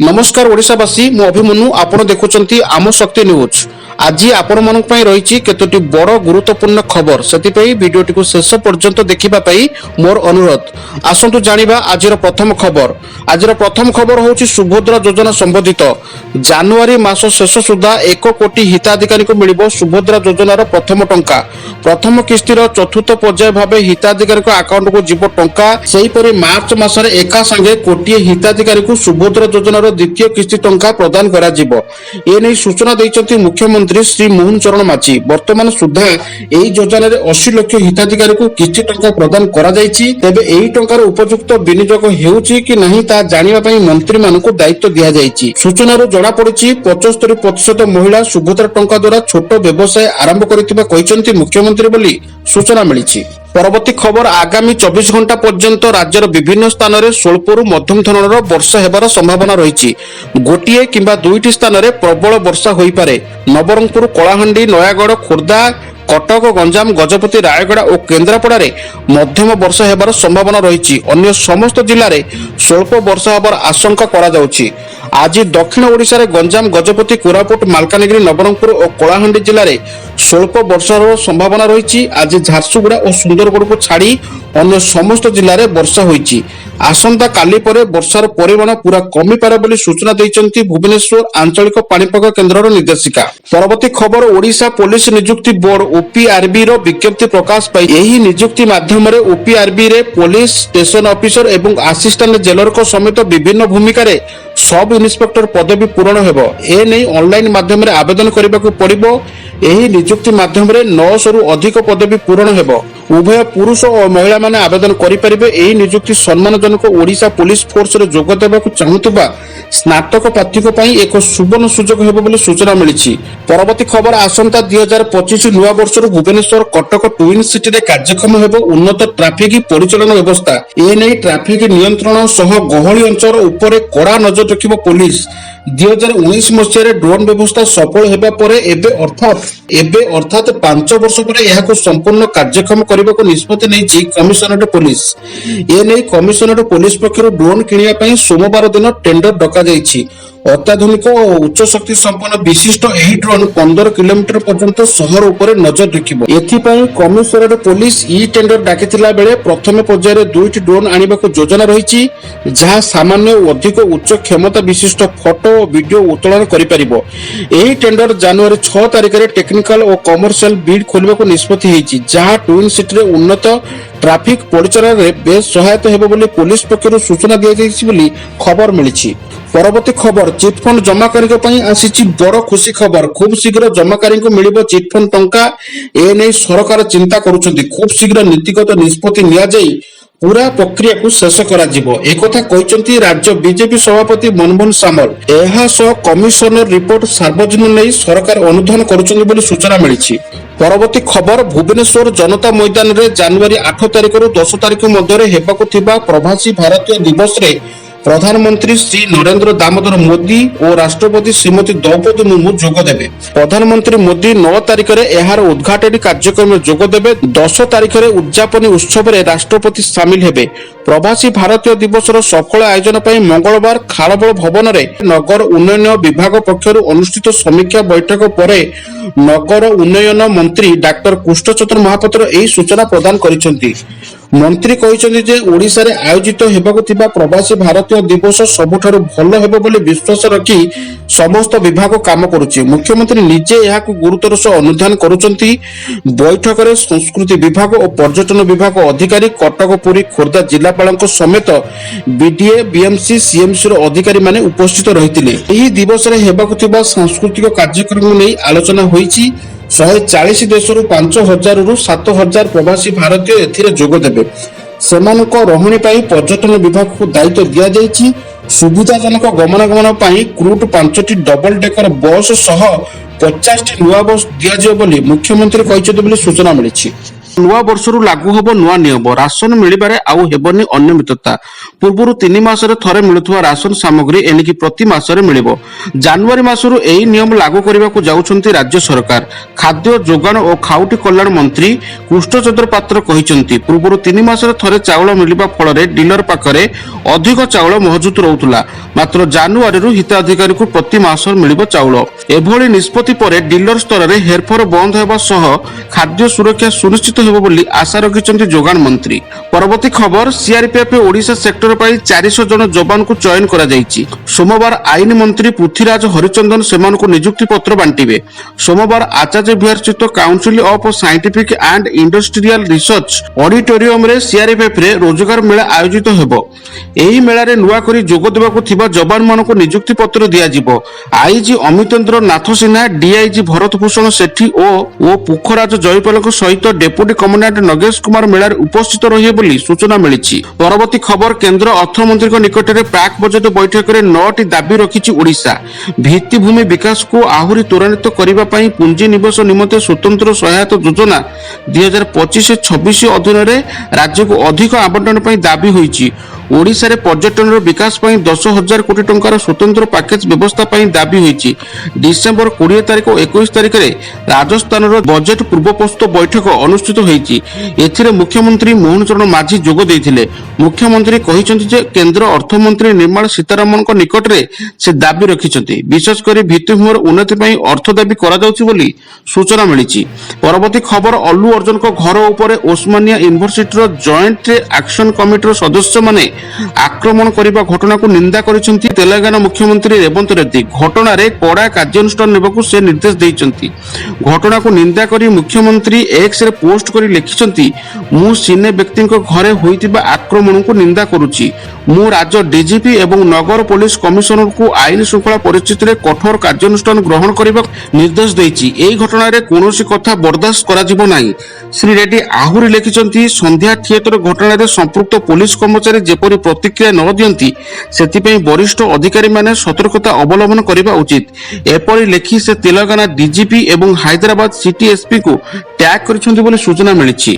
नमस्कार ओडिशावासी मु अभिमन्यु आपण देखुचंती आम शक्ति न्यूज। आज आपण मानक पई रहिछि केतोटी बड़ गुरुत्वपूर्ण खबर सेतिपई वीडियोटी को शेष पर्यंत देखिबा पई मोर अनुरोध। आसंतु जानिबा आजिर प्रथम खबर। आजिर प्रथम खबर होछि सुभद्रा योजना संबंधित जनवरी मास शेष सुधा 1 कोटी हिताधिकारी को मिलिबो सुभद्रा योजनार प्रथम टंका। प्रथम किस्तीर चतुर्थ पर्याय भाबे हिताधिकारी अकाउंट को जीव टंका। सेहीपरि मार्च मासरे एका संगे कोटी हिताधिकारी को सुभद्रा योजनार द्वितीय किस्ती टंका प्रदान करा जिवो। एनै सूचना दैछन्ती मुख्यमंत्री श्री मोहन चरण माझी। वर्तमान सुधा एही योजनार 80 लाख हिताधिकारी को किस्ती टंका प्रदान करा जायछि। तेबे एही टंकार उपयुक्त विनियोग हेउछि कि नहीं ता जानिबा पई मंत्री मानकु दायित्व दिया जायछि। सूचनारो जणा पड़िछि 75% महिला सुभद्रा टंका द्वारा छोट व्यवसाय आरंभ करितिबा कहिसन्ती मुख्यमंत्री बोली सूचना मिलिछि। परवर्ती खबर आगामी 24 घंटा पर्यंत राज्यर विभिन्न स्थान में स्वल्परू मध्यम धरणर वर्षा हेबार संभावना रही। गोटे किंबा दुईटी स्थान में प्रबल वर्षा हो पारे। नवरंगपुर, कलाहांडी, नयागढ़, खोर्धा, कटक, गंजाम, गजपति, रायगढ़ और केन्द्रापड़ा मध्यम वर्षा हेबार संभावना रही। अन्य समस्त जिले में स्वल्प वर्षा हेबार आशंका करा जाउछि। आज दक्षिण ओडिशा रे गंजाम, गजपति, कोरापुट, मालकानगिरी, नवरंगपुर और कलाहांडी जिले में स्वल्प वर्षार संभावना रही। आज झारसुगुड़ा और सुंदरगढ़ को छाड़ी अन्य समस्त जिले में वर्षा होईछि। आसंता काली परे वर्षार परिमाण पूरा कमी पारे बोली सूचना दैछन्ती भुवनेश्वर आंचलिक पाणीपाग केन्द्रर निर्देशिका। परवर्ती खबर ओडिशा पुलिस नियुक्ति बोर्ड ओपीआरबी रो विज्ञप्ति प्रकाश पाई। एही नियुक्ति माध्यम रे ओपीआरबी रे पुलिस स्टेशन ऑफिसर एवं असिस्टेंट जेलर को समेत विभिन्न भूमिका रे सब इन्स्पेक्टर पदवी पूरण हेबो। ए नै ऑनलाइन माध्यम रे आवेदन करबाकू पड़िबो। एही नियुक्ति माध्यम रे 900 रु अधिक पदवी पूरण हेबो। उभय पुरुष और महिला माने आवेदन करि परिबे। एही नियुक्ति सम्मानजनक ओडिशा पुलिस फोर्स रे जोग देबाकू चाहुतबा स्नातक प्रार्थी पई एक सुवर्ण सुजोग हेबो बोली सूचना मिलिछि। परवर्ती खबर आसंता 2025 नुआ वर्षर भुवनेश्वर कटक ट्विन सिटी रे कार्यक्रम हेबो उन्नत ट्रैफिक परिचालन व्यवस्था। ए नै ट्रैफिक नियंत्रण सह गहली अंचल उपरे कड़ा नजर रखिबो पुलिस। 2019 मसीह ड्रोन व्यवस्था सफल हेबा परे एबे अर्थात 5 वर्ष परे एहाको संपूर्ण कार्यक्रम करबाको निष्पत्ति नेछि कमिशनरेट पुलिस। ए नै कमिशनरेट पुलिस पक्षरु ड्रोन किनिया पई सोमवार दिन टेंडर डका जायछि। अत्याधुनिक और उच्च शक्ति संपन्न विशिष्ट एही ड्रोन 15 किलोमीटर पर्यंत शहर उपरे नजर रखिबो। एथिपई कमिशनरेट पुलिस ई टेंडर डाकिथिला बेले प्रथम पर्याय रे 2टी ड्रोन आनिबाको योजना रहिछि जहा सामान्य और अधिक उच्च क्षमता विशिष्ट फोटो और वीडियो उत्तोलन करि परिबो। एही टेंडर जनवरी 6 तारिख रे टेक्निकल और कमर्शियल बिड खोलबाको निष्पत्ति हेछि जहा ट्विन सिटी रे उन्नत ट्रैफिक परिचालन रे बेस सहायता हेबो बोली पुलिस पक्षरु सूचना दिया जायछि बोली खबर मिलिछि। परवर्ती खबर चिटफंड जमाकारी पई आसीछि बड़ खुशी खबर। खूब शीघ्र जमाकारी को मिलिबो चिटफंड टंका। ए नै सरकार चिंता करूछन्ती। खूब शीघ्र नीतिगत निष्पत्ति निया जाई पूरा प्रक्रिया को शेष करा जिवो। एकथा कहिसन्ती राज्य बीजेपी सभापति मनमोहन सामल। एहा सो कमिशनर रिपोर्ट सार्वजनिक नै सरकार अनुधान करूछन्ती बोली सूचना मिलिछि। परवर्ती खबर भुवनेश्वर जनता मैदान रे जनवरी 8 तारिख रु 10 तारिख मध्य हेबाकु थिबा प्रवासी भारतीय दिवस रे प्रधानमंत्री श्री नरेंद्र दामोदर मोदी और राष्ट्रपति श्रीमती द्रौपदी मुर्मू जोग देबे। प्रधानमंत्री मोदी 9 तारिख रे एहार उद्घाटन कार्यक्रम में जोग देबे। 10 तारिख रे उद्यापन उत्सव रे राष्ट्रपति शामिल हेबे। प्रवासी भारतीय दिवस रो सफल आयोजन पई मंगलवार खालबळ भवन रे नगर उन्नयन विभाग पक्षरु अनुष्ठित समीक्षा बैठक परे नगर उन्नयन मंत्री डॉक्टर कृष्णचंद्र महापात्र एही सूचना प्रदान करिसंती। मंत्री कहिसंती जे ओडिसा रे आयोजित हेबाकु थिबा प्रवासी भारतीय दिवस सबुठारु भलो हेबो बोली विश्वास रखी समस्त विभाग काम करूछि। मुख्यमंत्री निजे एहाकु गुरुतर सह अनुधान करूछंती। बैठक रे संस्कृति विभाग और पर्यटन विभाग अधिकारी कटक, पुरी, खोर्धा जिलापालक समेत बीडीए, बीएमसी, सीएमसी रो अधिकारी माने उपस्थित रहितिले। एही दिवस रे हेबाकु थिबा सांस्कृतिक कार्यक्रम नै आलोचना होईछि। 140 देशरू 5000 रु 7000 प्रवासी भारतीय एथिरे जोग देबे। सेमानक रहणी पाई पर्यटन विभाग को दायित्व दिया जायछि। सुविधाजनक गमनागमन पाई क्रूट 5टी डबल डेकर बस सह 50टी नुआ बस दिया जियो बोली मुख्यमंत्री कहिसथि बोली सूचना मिलिछि। ନୂଆ ବର୍ଷରୁ ଲାଗୁ ହେବ ନୂଆ ନିୟମ। ରାସନ ମିଳିବାରେ ଆଉ ହେବନି ଅନିୟମିତତା। ପୂର୍ବରୁ 3 ମାସରେ ଥରେ ମିଳୁଥିବା ରାସନ ସାମଗ୍ରୀ ଏଣିକି ପ୍ରତି ମାସରେ ମିଳିବ। ଜାନୁଆରୀ ମାସରୁ ଏହି ନିୟମ ଲାଗୁ କରିବାକୁ ଯାଉଛନ୍ତି ରାଜ୍ୟ ସରକାର। ଖାଦ୍ୟ ଯୋଗାଣ ଓ ଖାଉଟି କଲ୍ୟାଣ ମନ୍ତ୍ରୀ କୃଷ୍ଣଚନ୍ଦ୍ର ପାତ୍ର କହିଛନ୍ତି, ପୂର୍ବରୁ 3 ମାସରେ ଥରେ ଚାଉଳ ମିଳିବା ଫଳରେ ଡିଲର ପାଖରେ ଅଧିକ ଚାଉଳ ମହଜୁଦ ରହୁଥିଲା। ମାତ୍ର ଜାନୁଆରୀରୁ ହିତାଧିକାରୀଙ୍କୁ ପ୍ରତି ମାସରେ ମିଳିବ ଚାଉଳ। ଏଭଳି ନିଷ୍ପତ୍ତି ପରେ ଡିଲର ସ୍ତରରେ ହେରଫେର ବନ୍ଦ ହେବା ସହ ଖାଦ୍ୟ ସୁରକ୍ଷା ସୁନିଶ୍ଚିତ ହେବ ବୋଲି ଆଶା ରଖିଛନ୍ତି ଯୋଗାଣ ମନ୍ତ୍ରୀ। ପରବର୍ତ୍ତୀ ଖବର, ସିଆରପିଏଫ୍ ଓଡ଼ିଶା ସେକ୍ଟର ପାଇଁ 400 ଜଣ ଯବାନଙ୍କୁ ଚୟନ କରାଯାଇଛି। ସୋମବାର ଆଇନ ମନ୍ତ୍ରୀ ପୃଥ୍ୱୀରାଜ ହରିଚନ୍ଦନ ସେମାନଙ୍କୁ ନିଯୁକ୍ତି ପତ୍ର ବାଣ୍ଟିବେ। ସୋମବାର ଆଚାର୍ଯ୍ୟ ବିହାର ସ୍ଥିତ council of scientific and industrial research ଅଡିଟୋରିୟମରେ ସିଆରପିଏଫ୍ରେ ରୋଜଗାର ମେଳା ଆୟୋଜିତ ହେବ। ଏହି ମେଳାରେ ନୂଆକରି ଯୋଗ ଦେବାକୁ ଥିବା ଯବାନମାନଙ୍କୁ ନିଯୁକ୍ତି ପତ୍ର ଦିଆଯିବ। ଆଇଜି ଅମିତେନ୍ଦ୍ର ନାଥ ସିହ୍ନା, ଡିଆଇଜି ଭରତ ଭୂଷଣ ସେଠୀ ଓ ପୁଖରାଜ ଜୟପାଲଙ୍କ ସହିତ ଡେପୁଟି କମାଣ୍ଡାଣ୍ଟ ନଗେଶ କୁମାର ମେଳାରେ ଉପସ୍ଥିତ ରହିବେ ବୋଲି ସୂଚନା ମିଳିଛି। ପରବର୍ତ୍ତୀ ଖବର, କେନ୍ଦ୍ର ଅର୍ଥମନ୍ତ୍ରୀଙ୍କ ନିକଟରେ ପ୍ରାକ୍ ବଜେଟ୍ ବୈଠକରେ 9ଟି ଦାବି ରଖିଛି ଓଡ଼ିଶା। ଭିତ୍ତିଭୂମି ବିକାଶକୁ ଆହୁରି ତ୍ୱରାନ୍ୱିତ କରିବା ପାଇଁ ପୁଞ୍ଜି ନିବେଶ ନିମନ୍ତେ ସ୍ୱତନ୍ତ୍ର ସହାୟତା ଯୋଜନା 2025-26 ଅଧୀନରେ ରାଜ୍ୟକୁ ଅଧିକ ଆବଣ୍ଟନ ପାଇଁ ଦାବି ହୋଇଛି। ଓଡ଼ିଶାରେ ପର୍ଯ୍ୟଟନର ବିକାଶ ପାଇଁ 10,000 କୋଟି ଟଙ୍କାର ସ୍ୱତନ୍ତ୍ର ପ୍ୟାକେଜ ବ୍ୟବସ୍ଥା ପାଇଁ ଦାବି ହୋଇଛି। ଡିସେମ୍ବର 20 ତାରିଖ ଓ 21 ତାରିଖରେ ରାଜସ୍ଥାନର ବଜେଟ୍ ପୂର୍ବ ପ୍ରସ୍ତୁତ ବୈଠକ ଅନୁଷ୍ଠିତ ହୋଇଛି। ଏଥିରେ ମୁଖ୍ୟମନ୍ତ୍ରୀ ମୋହନ ଚରଣ ମାଝୀ ଯୋଗ ଦେଇଥିଲେ। ମୁଖ୍ୟମନ୍ତ୍ରୀ କହିଛନ୍ତି ଯେ କେନ୍ଦ୍ର ଅର୍ଥମନ୍ତ୍ରୀ ନିର୍ମଳା ସୀତାରମଣଙ୍କ ନିକଟରେ ସେ ଦାବି ରଖିଛନ୍ତି। ବିଶେଷ କରି ଭିତ୍ତିଭୂମିର ଉନ୍ନତି ପାଇଁ ଅର୍ଥ ଦାବି କରାଯାଉଛି ବୋଲି ସୂଚନା ମିଳିଛି। ପରବର୍ତ୍ତୀ ଖବର, ଅଲ୍ଲୁ ଅର୍ଜୁନଙ୍କ ଘର ଉପରେ ଓସ୍ମାନିଆ ୟୁନିଭର୍ସିଟିର ଜଏଣ୍ଟ ଆକ୍ସନ କମିଟିର ସଦସ୍ୟମାନେ ଆକ୍ରମଣ କରିବା ଘଟଣାକୁ ନିନ୍ଦା କରିଛନ୍ତି ତେଲେଙ୍ଗାନା ମୁଖ୍ୟମନ୍ତ୍ରୀ ରେବନ୍ତ ରେଡ୍ଡି। ଘଟଣାରେ କଡ଼ା କାର୍ଯ୍ୟାନୁଷ୍ଠାନ ନେବାକୁ ସେ ନିର୍ଦ୍ଦେଶ ଦେଇଛନ୍ତି। ଘଟଣାକୁ ନିନ୍ଦା କରି ମୁଖ୍ୟମନ୍ତ୍ରୀ ଏକ୍ସରେ ପୋଷ୍ଟ କରି ଲେଖିଛନ୍ତି, ମୁଁ ସିନେ ବ୍ୟକ୍ତିଙ୍କ ଘରେ ହୋଇଥିବା ଆକ୍ରମଣକୁ ନିନ୍ଦା କରୁଛି। ମୁଁ ରାଜ୍ୟ ଡିଜିପି ଏବଂ ନଗର ପୋଲିସ କମିଶନରଙ୍କୁ ଆଇନ ଶୃଙ୍ଖଳା ପରିସ୍ଥିତିରେ କଠୋର କାର୍ଯ୍ୟାନୁଷ୍ଠାନ ଗ୍ରହଣ କରିବାକୁ ନିର୍ଦ୍ଦେଶ ଦେଇଛି। ଏହି ଘଟଣାରେ କୌଣସି କଥା ବରଦାସ୍ତ କରାଯିବ ନାହିଁ। ଶ୍ରୀ ରେଡ୍ଡି ଆହୁରି ଲେଖିଛନ୍ତି, ସନ୍ଧ୍ୟା ଥିଏଟର ଘଟଣାରେ ସମ୍ପୃକ୍ତ ପୋଲିସ କର୍ମଚାରୀ ଯେପରି ପ୍ରତିକ୍ରିୟା ନ ଦିଅନ୍ତି ସେଥିପାଇଁ ବରିଷ୍ଠ ଅଧିକାରୀମାନେ ସତର୍କତା ଅବଲମ୍ବନ କରିବା ଉଚିତ। ଏପରି ଲେଖି ସେ ତେଲେଙ୍ଗାନା ଡିଜିପି ଏବଂ ହାଇଦ୍ରାବାଦ ସିଟି ଏସ୍ପିଙ୍କୁ ଟ୍ୟାଗ କରିଛନ୍ତି ବୋଲି ସୂଚନା ମିଳିଛି।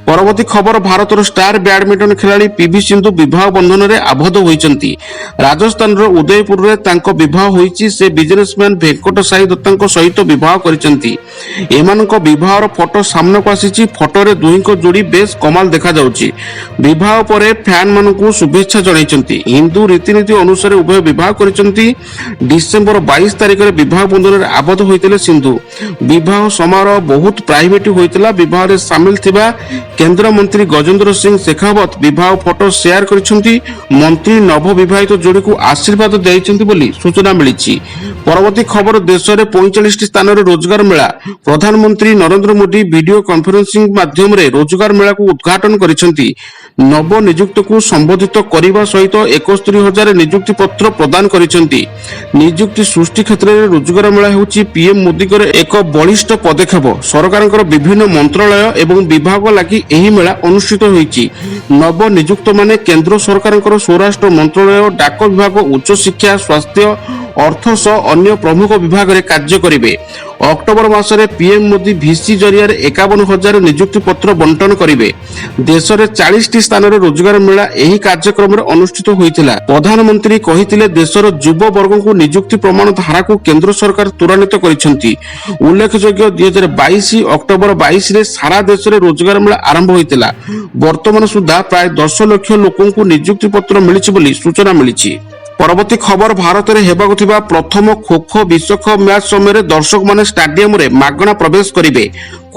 ପରବର୍ତ୍ତୀ ଖବର, ଭାରତର ଷ୍ଟାର ବ୍ୟାଡମିଣ୍ଟନ ଖେଳାଳି ପିଭି ସିନ୍ଧୁ ବିବାହ ବନ୍ଧନରେ ଆବଦ୍ଧ ହୋଇଛନ୍ତି। ରାଜସ୍ଥାନର ଉଦୟପୁରରେ ତାଙ୍କ ବିବାହ ହୋଇଛି। ସେ ବିଜନେସମ୍ୟାନ ଭେଙ୍କଟ ସାଇ ଦତ୍ତାଙ୍କ ସହିତ ବିବାହ କରିଛନ୍ତି। ଏମାନଙ୍କ ବିବାହର ଫଟୋ ସାମ୍ନାକୁ ଆସିଛି। ଫଟୋରେ ଦୁହିଁଙ୍କ ଯୋଡ଼ି ବେଶ କମାଲ ଦେଖାଯାଉଛି। ବିବାହ ପରେ ଫ୍ୟାନ ମାନଙ୍କୁ ଶୁଭେଚ୍ଛା ଜଣାଇଛନ୍ତି। ହିନ୍ଦୁ ରୀତିନୀତି ଅନୁସାରେ ଉଭୟ ବିବାହ କରିଛନ୍ତି। ଡିସେମ୍ବର 22 ତାରିଖରେ ବିବାହ ବନ୍ଧନରେ ଆବଦ୍ଧ ହୋଇଥିଲେ ସିନ୍ଧୁ। ବିବାହ ସମାରୋହ ବହୁତ ପ୍ରାଇଭେଟ ହୋଇଥିଲା। ବିବାହରେ ସାମିଲ ଥିବା କେନ୍ଦ୍ରମନ୍ତ୍ରୀ ଗଜେନ୍ଦ୍ର ସିଂ ଶେଖାୱତ ବିବାହ ଫଟୋ ସେୟାର କରିଛନ୍ତି। ମନ୍ତ୍ରୀ ନବବିବାହିତ ଯୋଡ଼ିକୁ ଆଶୀର୍ବାଦ ଦେଇଛନ୍ତି ବୋଲି ସୂଚନା ମିଳିଛି। ପରବର୍ତ୍ତୀ ଖବର, ଦେଶରେ 45ଟି ସ୍ଥାନରେ ରୋଜଗାର ମେଳା। ପ୍ରଧାନମନ୍ତ୍ରୀ ନରେନ୍ଦ୍ର ମୋଦି ଭିଡିଓ କନଫରେନ୍ସିଂ ମାଧ୍ୟମରେ ରୋଜଗାର ମେଳାକୁ ଉଦ୍ଘାଟନ କରିଛନ୍ତି। ନବନିଯୁକ୍ତକୁ ସମ୍ବୋଧିତ କରିବା ସହିତ 71,000 ନିଯୁକ୍ତି ପତ୍ର ପ୍ରଦାନ କରିଛନ୍ତି। ନିଯୁକ୍ତି ସୃଷ୍ଟି କ୍ଷେତ୍ରରେ ରୋଜଗାର ମେଳା ହେଉଛି ପିଏମ୍ ମୋଦିଙ୍କର ଏକ ବଳିଷ୍ଠ ପଦକ୍ଷେପ। ସରକାରଙ୍କର ବିଭିନ୍ନ ମନ୍ତ୍ରଣାଳୟ ଏବଂ ବିଭାଗ ଲାଗି ଏହି ମେଳା ଅନୁଷ୍ଠିତ ହୋଇଛି। ନବନିଯୁକ୍ତମାନେ କେନ୍ଦ୍ର ସରକାରଙ୍କର ସ୍ୱରାଷ୍ଟ୍ର ମନ୍ତ୍ରଣାଳୟ, ଡାକ ବିଭାଗ, ଉଚ୍ଚଶିକ୍ଷା, ସ୍ୱାସ୍ଥ୍ୟ, ଅର୍ଥ ସହ ଅନ୍ୟ ପ୍ରମୁଖ ବିଭାଗରେ କାର୍ଯ୍ୟ କରିବେ। ଅକ୍ଟୋବର ମାସରେ ପିଏମ୍ ମୋଦି ଭିସି ଜରିଆରେ 51,000 ନିଯୁକ୍ତି ପତ୍ର ବଣ୍ଟନ କରିବେ। ଦେଶରେ 40ଟି ସ୍ଥାନରେ ରୋଜଗାର ମେଳା ଏହି କାର୍ଯ୍ୟକ୍ରମରେ ଅନୁଷ୍ଠିତ ହୋଇଥିଲା। ପ୍ରଧାନମନ୍ତ୍ରୀ କହିଥିଲେ, ଦେଶର ଯୁବବର୍ଗଙ୍କୁ ନିଯୁକ୍ତି ପ୍ରମାଣ ଧାରାକୁ କେନ୍ଦ୍ର ସରକାର ତ୍ୱରାନ୍ୱିତ କରିଛନ୍ତି। ଉଲ୍ଲେଖଯୋଗ୍ୟ, 2022 ଅକ୍ଟୋବର 22ରେ ସାରା ଦେଶରେ ରୋଜଗାର ମେଳା ଆରମ୍ଭ ହୋଇଥିଲା। ବର୍ତ୍ତମାନ ସୁଦ୍ଧା ପ୍ରାୟ 10 ଲକ୍ଷ ଲୋକଙ୍କୁ ନିଯୁକ୍ତି ପତ୍ର ମିଳିଛି ବୋଲି ସୂଚନା ମିଳିଛି। ପରବର୍ତ୍ତୀ ଖବର, ଭାରତରେ ହେବାକୁ ଥିବା ପ୍ରଥମ ଖୋଖୋ ବିଶ୍ୱକପ ମ୍ୟାଚ୍ ସମୟରେ ଦର୍ଶକମାନେ ଷ୍ଟାଡିୟମରେ ମାଗଣା ପ୍ରବେଶ କରିବେ।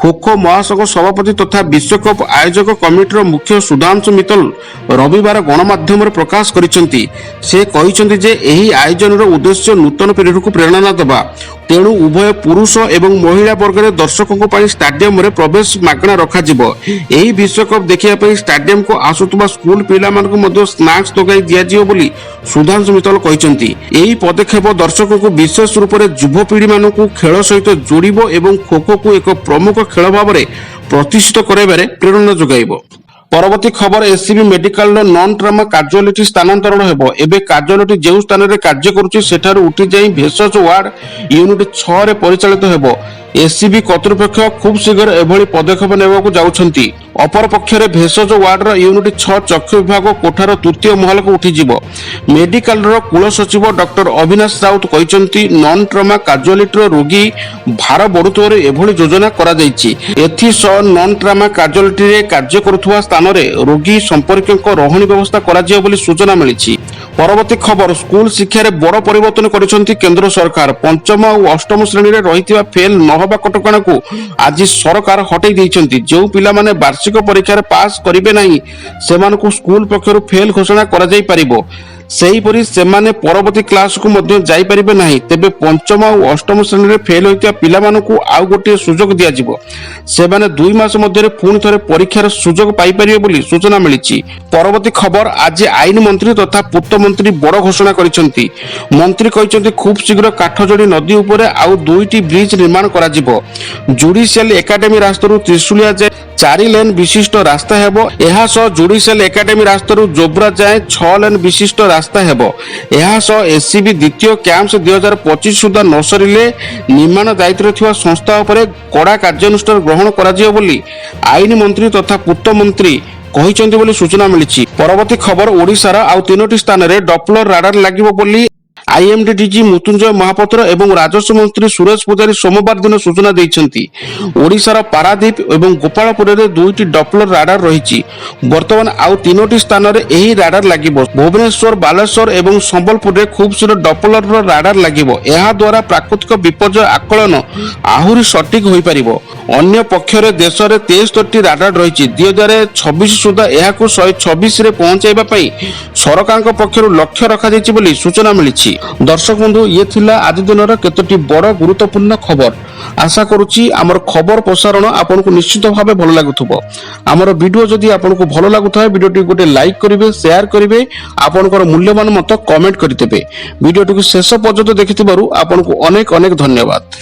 ଖୋଖୋ ମହାସଂଘ ସଭାପତି ତଥା ବିଶ୍ୱକପ ଆୟୋଜକ କମିଟିର ମୁଖ୍ୟ ସୁଧାଂଶୁ ମିତ୍ତଲ ରବିବାର ଗଣମାଧ୍ୟମରେ ପ୍ରକାଶ କରିଛନ୍ତି। ସେ କହିଛନ୍ତି ଯେ ଏହି ଆୟୋଜନର ଉଦ୍ଦେଶ୍ୟ ନୂତନ ପିଢ଼ିକୁ ପ୍ରେରଣା ଦେବା। ତେଣୁ ଉଭୟ ପୁରୁଷ ଏବଂ ମହିଳା ବର୍ଗରେ ଦର୍ଶକଙ୍କ ପାଇଁ ଷ୍ଟାଡିୟମରେ ପ୍ରବେଶ ମାଗଣା ରଖାଯିବ। ଏହି ବିଶ୍ୱକପ ଦେଖିବା ପାଇଁ ଷ୍ଟାଡିୟମକୁ ଆସୁଥିବା ସ୍କୁଲ ପିଲାମାନଙ୍କୁ ମଧ୍ୟ ସ୍ନାକ୍ସ ଯୋଗାଇ ଦିଆଯିବ ବୋଲି ସୁଧାଂଶୁ ମିତ୍ତଲ କହିଛନ୍ତି। ଏହି ପଦକ୍ଷେପ ଦର୍ଶକଙ୍କୁ ବିଶେଷ ରୂପରେ ଯୁବପିଢ଼ିମାନଙ୍କୁ ଖେଳ ସହିତ ଯୋଡ଼ିବ ଏବଂ ଖୋଖୋକୁ ଏକ ପ୍ରମୁଖ ଖେଳ ଭାବରେ ପ୍ରତିଷ୍ଠିତ କରାଇବାରେ ପ୍ରେରଣା ଯୋଗାଇବ। ପରବର୍ତ୍ତୀ ଖବର, ଏସ୍ସିବି ମେଡିକାଲର ନନ୍ ଟ୍ରମା କାଜୁଆଲିଟି ସ୍ଥାନାନ୍ତରଣ ହେବ। ଏବେ କାଜୁଆଲିଟି ଯେଉଁ ସ୍ଥାନରେ କାର୍ଯ୍ୟ କରୁଛି ସେଠାରୁ ଉଠିଯାଇ ଭେଷଜ ୱାର୍ଡ ୟୁନିଟ୍ 6ରେ ପରିଚାଳିତ ହେବ। एससीबी कर्तृपक्ष खूब शीघ्र एभली पदक्षेप नेबाकू जाउछंती। अपर पक्षरे भेषज वार्डर यूनिट 6 चक्षु विभाग कोठार तृतीय महल को उठिजिवो। मेडिकल कुल सचिव डॉक्टर अविनाश राउत कहिसंती नॉन ट्रमा कार्डियोलिटर रोगी भार बढ़ुतबार एभली योजना करा जायछि। एथि सह नॉन ट्रमा कार्डियोलिटी रे कार्य करुथुवा स्थान रे रोगी संपर्कक रहणी व्यवस्था करा जियो बोली सूचना मिलिछि। परवर्ती खबर स्कूल शिक्षा रे बड़ परिवर्तन करिसंती केंद्र सरकार। पंचम और अष्टम श्रेणी रे रहितबा फेल नहबा कटकणा को आज सरकार हटै दैछंती। जो पिला माने वार्षिक परीक्षा रे पास करिवे नाही सेमानकु स्कूल पक्षरु फेल घोषणा करा जाई परिबो। सेहीपरि सेमाने परवर्ती क्लास को मध्य जाई परिबे नाही। तेबे पंचम और अष्टम श्रेणी रे फेल होइतिया पिला मानकु आउ गोटे सुजोग दिया जिवो। सेमाने 2 मास मध्य रे पुणी थरे परीक्षार सुजोग पाई परिबे बोली सूचना मिलिछि। परवर्ती खबर आज आईन मंत्री तथा पूर्त मंत्री बड़ घोषणा करिसंती। मंत्री कहिसंती खूब शीघ्र काठजोड़ी नदी उपरे आउ 2टी ब्रिज निर्माण करा जिवो। जुडिशियल एकेडमी रास्तारु त्रिशुलिया जाय 4 लेन विशिष्ट रास्ता हेबो। एहा सह जुडिशियल एकेडमी रास्तारु जोब्रा जाय 6 लेन विशिष्ट रास्ता हेबो। एहा सह एससीबी द्वितीय कैंप्स 2025 सुधा न सरिले निर्माण दायित्व थिबा संस्था उपरे कड़ा कार्यानुष्ठान ग्रहण करा जियो बोली आईन मंत्री तथा पूर्त मंत्री कहिसंती बोली सूचना मिलिछि। परवर्ती खबर ओडिशार आउ 3टी स्थान रे डॉपलर राडार लागिबो बोली आईएमडी डीजी मृत्युंजय महापात्र एवं राजस्व मंत्री सुरेश पुजारी सोमवार दिन सूचना दैछंती। ओडिशार पारादीप एवं गोपालपुर रे 2टी डॉपलर राडार रहिछि। वर्तमान आउ 3टी स्थान रे एही राडार लागिबो। भुवनेश्वर बालेश्वर एवं संबलपुर रे खूब शीघ्र डॉपलर राडार लागिबो। एहा द्वारा प्राकृतिक विपर्यय आकलन आहुरी सटीक होई परिबो। अन्य पक्षरे देश रे 73टी राडार रहिछि। 2026 सुधा एहाकु 126 रे पहुंचाइबा पई सरकारक पक्षरु लक्ष्य रखा जायछि बोली सूचना मिलिछि। दर्शक बंधु ये थिला आज दिनर केतोटी बड़ गुरुत्वपूर्ण खबर। आशा करूची आमर खबर प्रसारण आपनको निश्चित भाबे भलो लागुथबो। आमर वीडियो जदि आपनको भलो लागुथाय वीडियोटी गोटे लाइक करिवे, शेयर करिवे, आपनकर मूल्यवान मत कमेंट करितेबे। वीडियोटी शेष पर्यंत देखिथिबारु आपनको अनेक अनेक धन्यवाद।